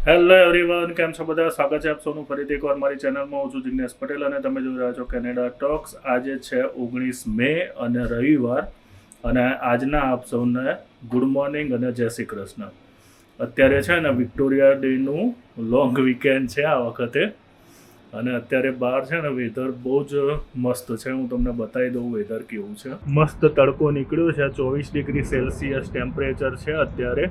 Hello everyone, કેમ છો બધા? સ્વાગત છે આપ સૌનું ફરીથી એકવાર મારી ચેનલમાં. હું છું જિગ્નેશ પટેલ અને તમે જોઈ રહ્યા છો કેનેડા ટોક્સ. આજે છે 19 મે અને રવિવાર, અને આજના આપ સૌને ગુડ મોર્નિંગ અને જય શ્રી કૃષ્ણ. અત્યારે છે ને વિક્ટોરિયા ડેનું લોંગ વીકેન્ડ છે આ વખતે, અને અત્યારે બહાર છે ને વેધર બહુ જ મસ્ત છે. હું તમને બતાવી દઉં વેધર કેવું છે. મસ્ત તડકો નીકળ્યો છે, 24 ડિગ્રી સેલ્સિયસ ટેમ્પરેચર છે અત્યારે,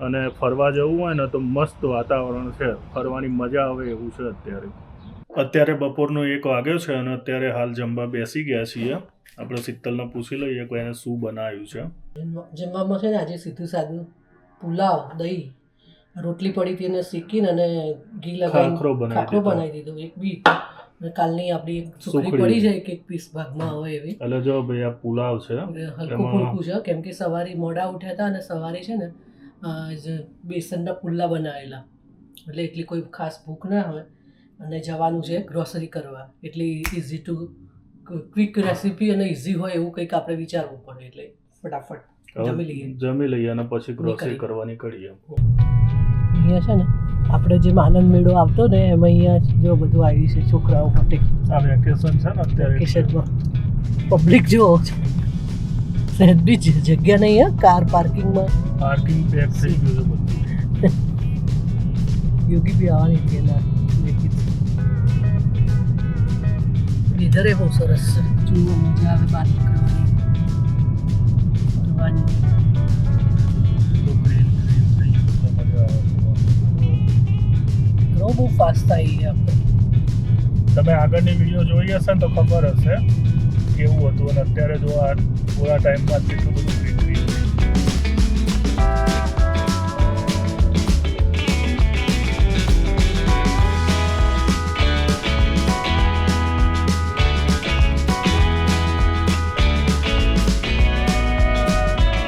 અને ફરવા જવું હોય ને તો મસ્ત વાતાવરણ છે, ફરવાની મજા આવે એવું છે. અત્યારે બપોરનો 1 વાગ્યો છે અને અત્યારે હાલ જમવા બેસી ગયા છીએ. આપણે શીતલને પૂછી લઈએ કે એને શું બનાવ્યું છે. જમવામાં છે ને આજે સીધું સાદું પુલાવ, દહીં, રોટલી પડી હતી એને શેકીને અને ઘી લગાવીને ખાખરો બનાવી દીધો. એક બી કાલની આપણી સુખડી પડી જાય કે એક પીસ ભાગમાં હોય એવી. એટલે જો ભાઈ આ પુલાવ છે, હલકું ફૂલકું છે, કેમ કે સવારે મોડા ઉઠ્યા હતા અને સવારે છે ને બેસનના પુલ્લા બનાવેલા, એટલે એટલી કોઈ ખાસ ભૂખ ના હોય અને જવાનું છે ગ્રોસરી કરવા, એટલે ઇઝી ટુ ક્વિક રેસીપી અને ઇઝી હોય એવું કંઈક આપણે વિચારવું પડે, એટલે ફટાફટ જમી લઈએ અને પછી ગ્રોસરી કરવા નીકળીએ. અહીંયા છે ને આપણે જે આનંદ મેળો આવતો ને એમાં અહીંયા જો બધું આવ્યું છે છોકરાઓ માટે. આ વેકેશન છે ને અત્યારે, વેકેશનમાં પબ્લિક જો સહેજ બી જગ્યા નહીં હે કાર પાર્કિંગમાં. પાર્કિંગ પેક થઈ ગયું છે બધું. યોગી બી આવવાની છે ના લેકિન વેધર બહુ સરસ છે, જોવો મજા આવે બહાર નીકળવાની ફરવાની. બહુ ફાસ્ટ થાય આપણે. તમે આગળની વિડીયો જોઈ હશે ને તો ખબર હશે કેવું હતું, અને અત્યારે જો આ થોડા ટાઈમમાં કેટલું બધું ગ્રીનરી છે.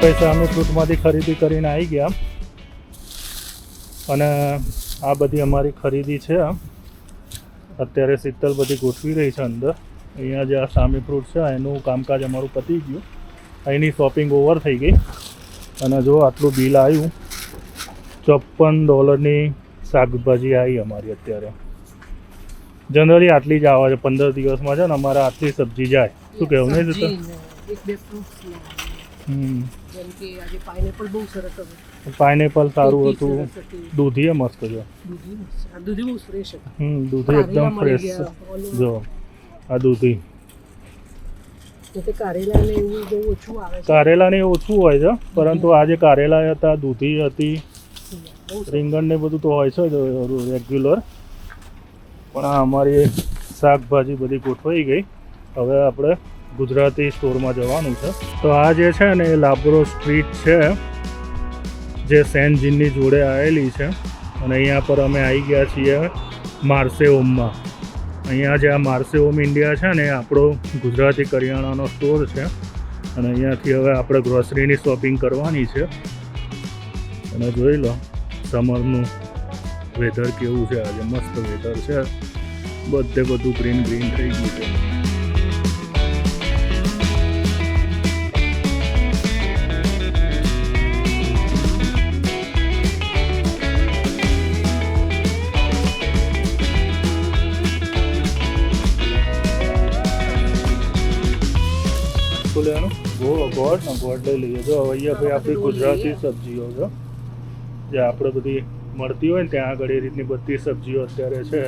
પૈસા અમે ફ્રૂટમાંથી ખરીદી કરીને આવી ગયા, અને આ બધી અમારી ખરીદી છે. અત્યારે શીતલ બધી ગોઠવી રહી છે અંદર. અહીંયા જે આ સામી ફ્રૂટ છે એનું કામકાજ અમારું પતી ગયું, અહીંની શોપિંગ ઓવર થઈ ગઈ, અને જો આટલું બિલ આવ્યું. $54 શાકભાજી આવી અમારી અત્યારે. જનરલી આટલી જ આવે છે 15 દિવસમાં છે ને અમારે આટલી સબ્જી જાય. શું કહેવું નહીં થતું? પાઇનેપલ સારું હતું, દૂધી એ મસ્ત છે, દૂધી એકદમ ફ્રેશ છે. જો આ દૂધી, કારેલા ને ઓછું હોય છે, પરંતુ આજે કારેલા હતા, દૂધી હતી, રીંગણ ને બધું તો હોય છે રેગ્યુલર. પણ આ અમારી શાકભાજી બધી ગોઠવાઈ ગઈ. હવે આપણે ગુજરાતી સ્ટોરમાં જવાનું છે. તો આ જે છે ને એ લાબ્રો સ્ટ્રીટ છે, જે સેન્ટ જીનની જોડે આવેલી છે, અને અહીંયા પર અમે આવી ગયા છીએ માર્સે હોમમાં. અહીંયા જે આ માર્સે હોમ ઇન્ડિયા છે ને એ આપણો ગુજરાતી કરિયાણાનો સ્ટોર છે, અને અહીંયાથી હવે આપણે ગ્રોસરીની શોપિંગ કરવાની છે. અને જોઈ લો સમરનું વેધર કેવું છે આજે, મસ્ત વેધર છે, બધે બધું ગ્રીન ગ્રીન થઈ ગયું છે. શું લેવાનું? ગોળ લઈ લઈએ. જો અહીંયા ભાઈ આપણી ગુજરાતી સબ્જીઓ છે, જે આપણે બધી મળતી હોય ને ત્યાં આગળ એ રીતની બધી સબ્જીઓ અત્યારે છે.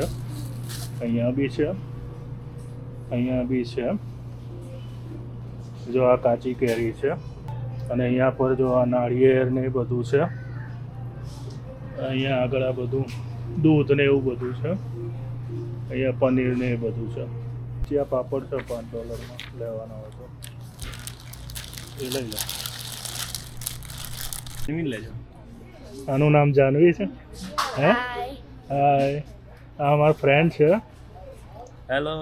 અહીંયા બી છે, અહીંયા બી છે. જો આ કાચી કેરી છે, અને અહીંયા પર જો આ નાળિયેર ને એ બધું છે. અહીંયા આગળ આ બધું દૂધ ને એવું બધું છે. અહીંયા પનીર ને એ બધું છે. પછી આ પાપડ છે $5 લેવાના હોય તો એ લઈ લો. લેજો. આનું નામ જાનવી છે. હે, હાય, આ અમારા ફ્રેન્ડ છે. હેલો,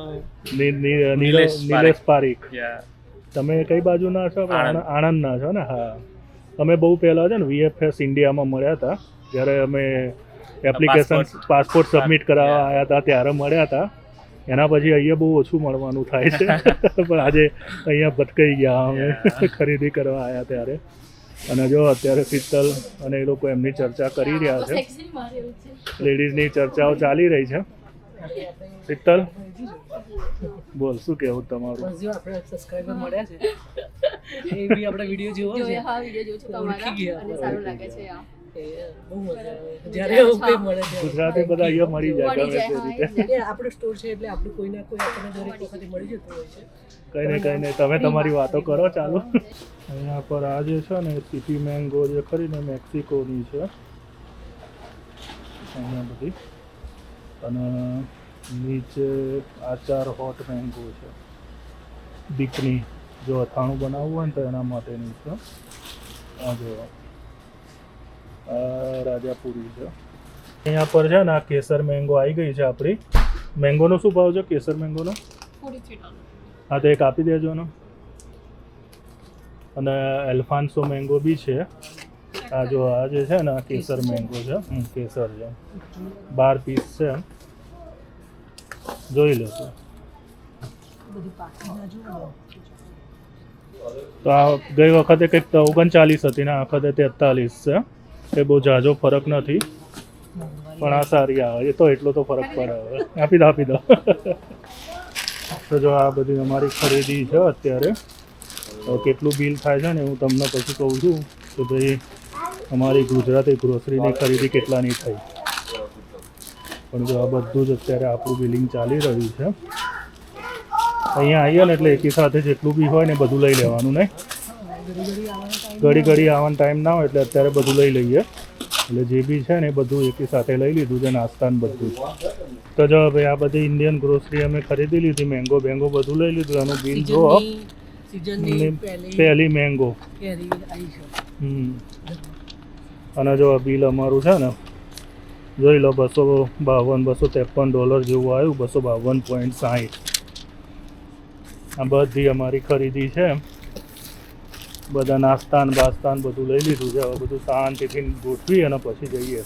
નિલેશ પારીખ. તમે કઈ બાજુના છો? આણંદના છો ને? હા, અમે બહુ પહેલાં છે ને VFS ઇન્ડિયામાં મળ્યા હતા, જ્યારે અમે એપ્લિકેશન પાસપોર્ટ સબમિટ કરાવવા આવ્યા હતા ત્યારે મળ્યા હતા. એના પછી અહીંયા બહુ ઓછું મળવાનું થાય છે, પણ આજે અહીંયા ભટકાઈ ગયા અમે ખરીદી કરવા આવ્યા ત્યારે. અને જો અત્યારે શીતલ અને એ લોકો એમની ચર્ચા કરી રહ્યા છે. લેડીઝની ચર્ચાઓ ચાલી રહી છે. શીતલ, બોલ શું કહેવું તમારું? બસ જો આપણે સબસ્ક્રાઇબર મળ્યા છે એ બી આપણે વિડીયો જોવો છે. હા વિડીયો જોઉં છું ઓળખી ગયા. તમારા અને સારું લાગે છે આ એ બહુ મજા આવે જ્યારે એવું કંઈ મળે છે. ગુજરાતી બધા અહીંયા મળી જાય મળી ગમે જાય, તે રીતે. હા, એ આપણો સ્ટોર છે એટલે આપણું કોઈ ના કોઈ આપણને દરેક વખતે મળી જતું હોય છે. કઈ નહીં તમે તમારી વાતો કરો ચાલુ. અહીંયા પર આ જે છે ને સિટી મેંગો જે ખરી ને મેક્સિકોની છે અહીંયા બધી, અને નીચે આ 4 હોટ મેંગો છે બીકની, જો અથાણું બનાવવું હોય ને તો એના માટેની છે. આ જો આ રાજાપુરી છે. અહીંયા પર છે ને આ કેસર મેંગો આવી ગઈ છે આપણી. મેંગોનો શું ભાવ છે કેસર મેંગોનો? $43. હા તો એક આપી દેજો ને. અને એલ્ફાન્સો મેંગો બી છે. આ જો આ જે છે ને આ કેસર મેંગો છે. કેસર છે 12 પીસ છે. જોઈ લો તો. બધી પાકીના જોવો. તો આ ગઈ વખતે કંઈક 39 હતી ને આ વખતે 43 છે. એ બહુ ઝાઝો ફરક નથી પણ આ સારી આવે. એ તો એટલો તો ફરક પડે. હવે આપી દો તો જો આ બધી અમારી ખરીદી છે અત્યારે. કેટલું બિલ થાય છે ને હું તમને પછી કહું છું કે ભાઈ અમારી ગુજરાતી ગ્રોસરીની ખરીદી કેટલાની થઈ. પણ જો આ બધું જ અત્યારે આપણું બિલિંગ ચાલી રહ્યું છે. અહીંયા આવીએ ને એટલે એકી સાથે જેટલું બી હોય ને બધું લઈ લેવાનું ને. ઘડી આવવાનો ટાઈમ ના હોય એટલે અત્યારે બધું લઈ લઈએ. એટલે જે બી છે ને એ બધું એકી સાથે લઈ લીધું છે, નાસ્તાને બધું. તો જો ભાઈ આ બધી ઇન્ડિયન ગ્રોસરી અમે ખરીદી લીધી. મેંગો બધું લઈ લીધું. એનું બિલ જો સીઝનની પહેલી મેંગો. કેરી આવી છે. અને જો બિલ અમારું છે ને જોઈ લો $253 જેવું આવ્યું. 252.60. આ બધી અમારી ખરીદી છે. બધા નાસ્તાન બાસ્તાન બધું લઈ લીધું છે. હવે બધું શાંતિથી ગોઠવી અને પછી જઈએ.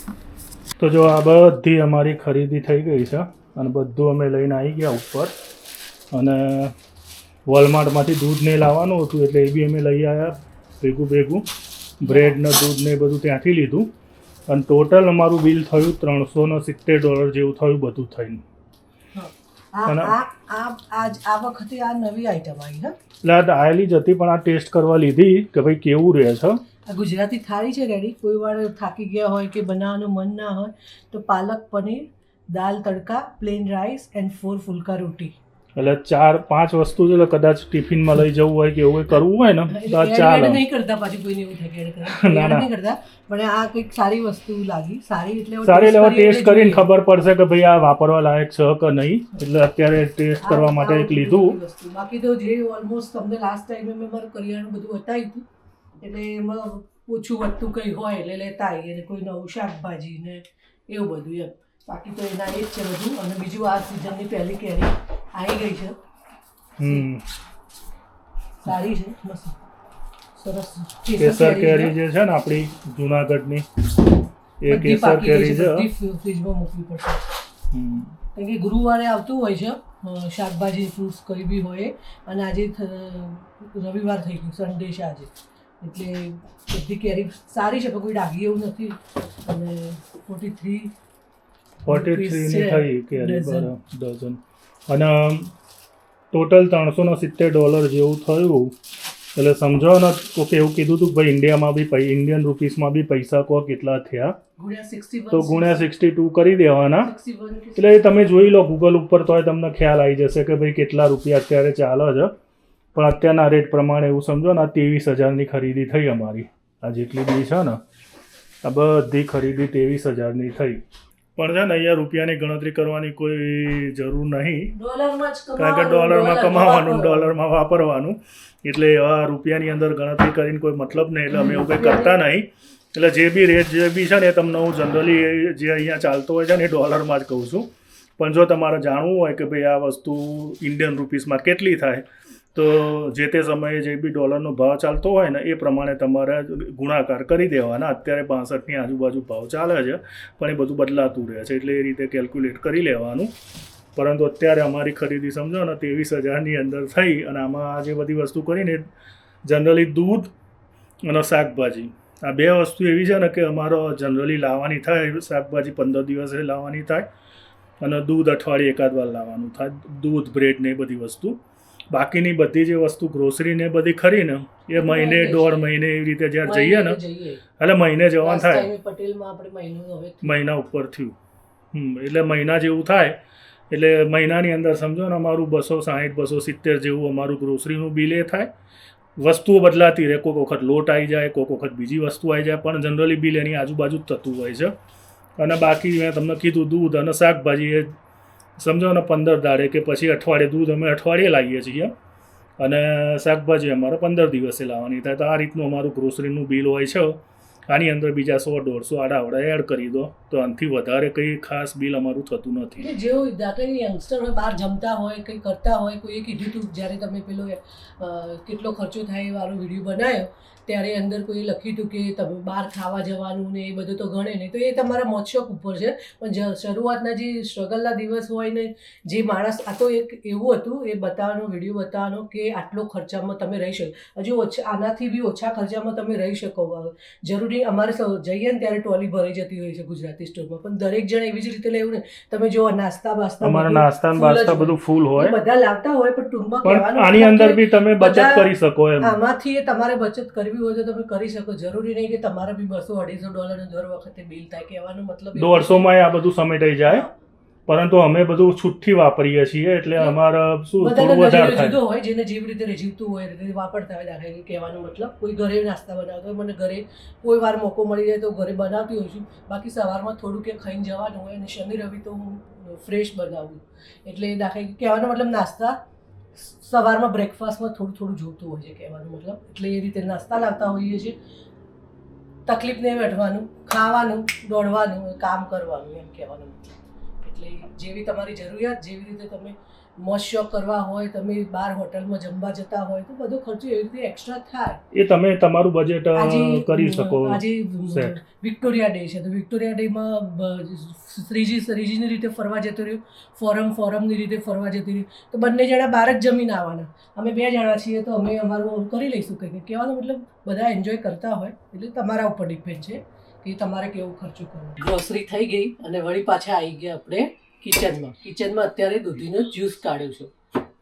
તો જો આ બધી અમારી ખરીદી થઈ ગઈ છે અને બધું અમે લઈને આવી ગયા ઉપર. અને વોલમાર્ટમાંથી દૂધ ને લાવવાનું હતું એટલે એ બી અમે લઈ આવ્યા ભેગું. બ્રેડ ને દૂધ ને બધું ત્યાંથી લીધું. અને ટોટલ અમારું બિલ થયું $370 જેવું થયું બધું થઈને. અને આ વખતે આ નવી આઈટમ આવી હા. એટલે આ આયેલી જ હતી પણ આ ટેસ્ટ કરવા લીધી કે ભાઈ કેવું રહે છે. આ ગુજરાતી થાળી છે રેડી. કોઈ વાર થાકી ગયા હોય કે બનાવવાનું મન ના હોય તો પાલક પનીર, દાલ તડકા, પ્લેન રાઈસ એન્ડ 4 ફુલકા રોટી. એટલે 4-5 વસ્તુ છે. એટલે કદાચ ટિફિનમાં લઈ જવું હોય કે એવું કંઈ કરવું હોય ને તો આ ચાલે. નહીં કરતા પાછું કોઈને એવું થાય કે ના. નહીં કરતા. પણ આ કંઈક સારી વસ્તુ લાગી. સારી એટલે ટેસ્ટ કરીને ખબર પડશે કે ભાઈ આ વાપરવા લાયક છે કે નહીં. એટલે અત્યારે ટેસ્ટ કરવા માટે એક લીધું. બાકી તો જે ઓલમોસ્ટ તમને લાસ્ટ ટાઈમે મેં મારું કરિયાણું બધું બતાવ્યું હતું એટલે એમાં ઓછું વધતું કંઈ હોય એટલે લેતા આવીએ. અને કોઈ નવું શાકભાજી ને એવું બધું એમ. બાકી તો એના એ જ છે બધું. અને બીજું આ સિઝનની પહેલી કેરી આવી ગઈ છે. સારી છે, મસ્ત સરસ. કેસર કેરી જે છે ને આપણી જુનાગઢની એ કેસર કેરી છે. ફ્રીજમાં મૂકવી પડશે કારણ કે ગુરુવારે આવતું હોય છે શાકભાજી ફ્રૂટ્સ કોઈ બી હોય. અને આજે રવિવાર થઈ ગયું, સન્ડે છે આજે. એટલે બધી કેરી સારી છે પણ કોઈ ડાઘી એવું નથી. અને 43 ની થઈ કેરી ડઝન. અને ટોટલ $370 જેવું થયું. એટલે સમજો ને કોકે એવું કીધું હતું કે ભાઈ ઇન્ડિયામાં બી ઇન્ડિયન રૂપીસમાં બી પૈસા કહો કેટલા થયા તો ગુણ્યા 62 કરી દેવાના. એટલે એ તમે જોઈ લો ગૂગલ ઉપર તોય તમને ખ્યાલ આવી જશે કે ભાઈ કેટલા રૂપિયા અત્યારે ચાલે છે. પણ અત્યારના રેટ પ્રમાણે એવું સમજો ને આ 23,000ની ખરીદી થઈ અમારી. આ જેટલી બી છે ને આ બધી ખરીદી 23,000ની થઈ. પણ છે ને અહીંયા રૂપિયાની ગણતરી કરવાની કોઈ જરૂર નહીં કારણ કે ડોલરમાં કમાવાનું ડોલરમાં વાપરવાનું. એટલે આ રૂપિયાની અંદર ગણતરી કરીને કોઈ મતલબ નહીં. એટલે અમે એવું કંઈ કરતા નહીં. એટલે જે બી રેટ જે બી છે ને એ તમને હું જનરલી જે અહીંયા ચાલતો હોય છે ને એ ડોલરમાં જ કહું છું. પણ જો તમારે જાણવું હોય કે ભાઈ આ વસ્તુ ઇન્ડિયન રૂપીસમાં કેટલી થાય તો જે તે સમયે જે બી ડોલરનો ભાવ ચાલતો હોય ને એ પ્રમાણે તમારે ગુણાકાર કરી દેવાના. અત્યારે 62ની આજુબાજુ ભાવ ચાલે છે પણ એ બધું બદલાતું રહે છે એટલે એ રીતે કેલ્ક્યુલેટ કરી લેવાનું. પરંતુ અત્યારે અમારી ખરીદી સમજો ને 23,000ની અંદર થઈ. અને આમાં આ જે બધી વસ્તુ કરીને જનરલી દૂધ અને શાકભાજી આ બે વસ્તુ એવી છે ને કે અમારો જનરલી લાવવાની થાય શાકભાજી 15 દિવસે લાવવાની થાય અને દૂધ અઠવાડિયે એકાદ વાર લાવવાનું થાય દૂધ બ્રેડ ને એ બધી વસ્તુ બાકીની બધી જે વસ્તુ ગ્રોસરી ને બધી ખરી ને એ મહિને 1.5 મહિને એવી રીતે જ્યારે જઈએ ને એટલે મહિને જવાનું થાય પટેલમાં આપણે મહિનો હવે મહિના ઉપર થયું એટલે મહિના જેવું થાય એટલે મહિનાની અંદર સમજો ને અમારું 260 270 જેવું અમારું ગ્રોસરીનું બિલ એ થાય વસ્તુઓ બદલાતી રહે કોઈક વખત લોટ આવી જાય કોઈક વખત બીજી વસ્તુ આવી જાય પણ જનરલી બિલ એની આજુબાજુ જ થતું હોય છે અને બાકી મેં તમને કીધું દૂધ અને શાકભાજી એ સમજો ને 15 દાડે કે પછી અઠવાડિયે દૂધ અમે અઠવાડિયે લાવીએ છીએ અને શાકભાજી અમારે 15 દિવસે લાવવાની થાય તો આ રીતનું અમારું ગ્રોસરીનું બિલ હોય છે આની અંદર બીજા 100-150 આડાવડા એડ કરી દો તો આનાથી વધારે કંઈ ખાસ બિલ અમારું થતું નથી. જેવું દાખલા યંગસ્ટર હોય બહાર જમતા હોય કંઈ કરતા હોય કોઈએ કીધું હતું જ્યારે તમે પેલો કેટલો ખર્ચો થાય એ વાળો વિડીયો બનાવ્યો ત્યારે અંદર કોઈ લખ્યું હતું કે તમે બહાર ખાવા જવાનું ને એ બધું તો ગણે નહીં તો એ તમારા મોજશોખ ઉપર છે પણ શરૂઆતના જે સ્ટ્રગલના દિવસ હોય ને જે માણસ આ તો એક એવું હતું એ બતાવવાનો વિડીયો બતાવવાનો કે આટલો ખર્ચામાં તમે રહી શકો હજુ આનાથી બી ઓછા ખર્ચામાં તમે રહી શકો જરૂરી અમારે જઈએ ને ત્યારે ટ્રોલી ભરાઈ જતી હોય છે ગુજરાતી સ્ટોરમાં પણ દરેક જણ એવી જ રીતે લેવું ને તમે જો નાસ્તા બાસ્તા અમારા નાસ્તા ને બાસ્તા બધું ફૂલ હોય બધા લાવતા હોય પણ ટૂંકમાં પણ કહેવાનું આની અંદર બી તમે બચત કરી શકો એમ આમાંથી તમારે બચત કરવી હોય તો તમે કરી શકો જરૂરી નહીં કે તમારે બી $200-250 દર વખતે બિલ થાય કહેવાનો મતલબ 150 માં આ બધું સમેટાઈ જાય પરંતુ અમે બધું છૂટથી વાપરીએ છીએ એટલે અમારે શું થોડું વધારે થાય જુદો હોય જેને જેવી રીતે જીવતું હોય એ રીતે વાપરતા હોય દાખલા કહેવાનો મતલબ કોઈ ઘરે નાસ્તા બનાવતો હોય મને ઘરે કોઈ વાર મોકો મળી જાય તો ઘરે બનાવતી હોઉં છું બાકી સવારમાં થોડું કે ખાઈને જવાનું હોય અને શનિ રવિ તો હું ફ્રેશ બનાવું એટલે દાખલા કહેવાનો મતલબ નાસ્તા સવારમાં બ્રેકફાસ્ટમાં થોડું જોતું હોય છે કહેવાનો મતલબ એટલે એ રીતે નાસ્તા લાવતા હોઈએ છીએ તકલીફ નહીં વેઠવાનું ખાવાનું દોડવાનું કામ કરવાનું એમ કહેવાનો મતલબ એટલે જેવી તમારી જરૂરિયાત જેવી રીતે તમે મોજ શોખ કરવા હોય તમે બહાર હોટલમાં જમવા જતા હોય તો બધો ખર્ચો એવી રીતે એક્સ્ટ્રા થાય એ તમે તમારું બજેટ કરી શકો. આજે વિક્ટોરિયા ડે છે તો વિક્ટોરિયા ડેમાં શ્રીજીની રીતે ફરવા જતો રહ્યો ફોરમની રીતે ફરવા જતી રહ્યું તો બંને જણા બહાર જ જમીને આવવાના અમે 2 જણા છીએ તો અમે અમારું કરી લઈશું કંઈક કહેવાનો મતલબ બધા એન્જોય કરતા હોય એટલે તમારા ઉપર ડિપેન્ડ છે કે તમારે કેવો ખર્ચો કરવો. ગ્રોસરી થઈ ગઈ અને વળી પાછા આવી ગયા આપણે કિચનમાં અત્યારે દૂધીનો જ્યુસ કાઢ્યો છું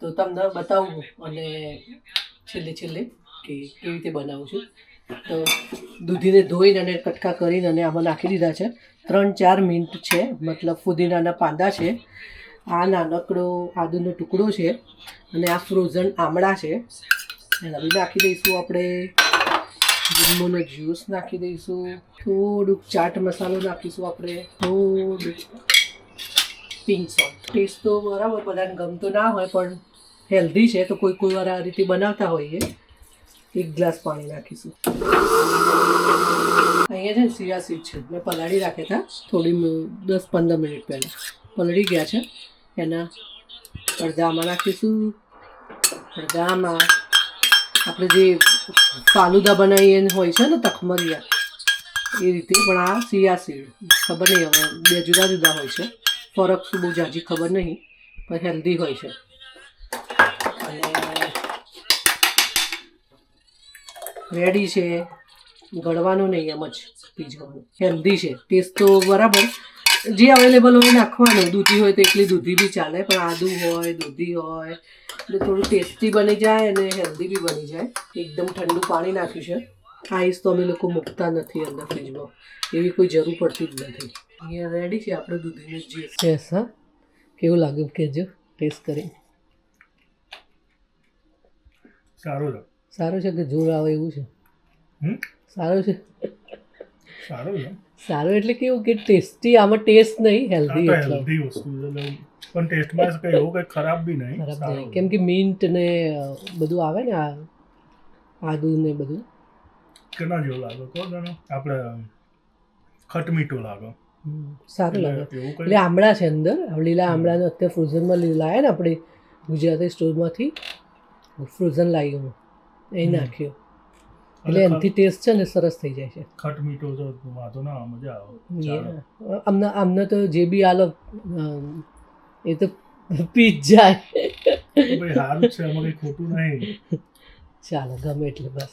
તો તમને બતાવું અને છેલ્લે કે કેવી રીતે બનાવું છું તો દૂધીને ધોઈને અને કટકા કરીને અને આમાં નાખી દીધા છે 3-4 મિનિટ છે મતલબ ફુદીનાના પાંદા છે આ નાનકડો આદુનો ટુકડો છે અને આ ફ્રોઝન આમળા છે એના બી નાખી દઈશું આપણે લીંબુનો જ્યુસ નાખી દઈશું થોડુંક ચાટ મસાલો નાખીશું આપણે થોડુંક પિંક સોલ્ટ ટેસ્ટ તો બરાબર બધાને ગમતો ના હોય પણ હેલ્ધી છે તો કોઈ વાર આ રીતે બનાવતા હોઈએ 1 ગ્લાસ પાણી નાખીશું અહીંયા છે ને સિયા સીડ છે મેં પલાળી રાખ્યા હતા થોડી 10-15 મિનિટ પહેલાં પલળી ગયા છે એના અડધા આમાં નાખીશું અડધા આમાં આપણે જે ફાલુદા બનાવીએ હોય છે ને તખમરિયા એ રીતે પણ આ સિયા સીડ ખબર નહીં હવે 2 જુદા જુદા હોય છે ફરક શું બહુ જાજી ખબર નહીં પણ હેલ્ધી હોય છે અને રેડી છે ગળવાનું નહીં એમ જ પી જવાનું હેલ્ધી છે ટેસ્ટ તો બરાબર જે અવેલેબલ હોય નાખવાનું દૂધી હોય તો એકલી દૂધી બી ચાલે પણ આદુ હોય દૂધી હોય એટલે થોડું ટેસ્ટી બની જાય અને હેલ્ધી બી બની જાય એકદમ ઠંડુ પાણી નાખ્યું છે આઈસ તો અમે લોકો મૂકતા નથી અંદર ફ્રીજમાં એવી કોઈ જરૂર પડતી જ નથી અહીંયા રેડી છે આપણે દૂધીનું જ્યુસ છે હા કેવું લાગ્યું કહેજો ટેસ્ટ કરી સારું છે કે જોર આવે એવું છે સારું છે સારું એટલે કેવું કે ટેસ્ટી આમાં ટેસ્ટ નહીં હેલ્ધી એટલે વસ્તુ પણ ટેસ્ટમાં કંઈ એવું કંઈ ખરાબ બી નહીં ખરાબ નહીં કેમ કે મિન્ટ ને બધું આવે ને આ આદુ ને બધું કેના જેવું લાગે કહો જાણો આપણે ખટમીઠું લાગે સારું લાગે એટલે આમળા છે અંદર લીલા આમળાનો અત્યારે ફ્રોઝનમાં લાવ્યા ને આપણે ગુજરાતી સ્ટોરમાંથી ફ્રોઝન લાવ્યું એ નાખ્યું એટલે એનાથી ટેસ્ટ છે ને સરસ થઈ જાય છે ખટમીઠો જો વાંધો ના મજા આવે આમને તો જે બી આલો એ તો પી જ જાય ભાઈ સારું છે એમાં કંઈ ખોટું નહીં ચાલો ગમે એટલે બસ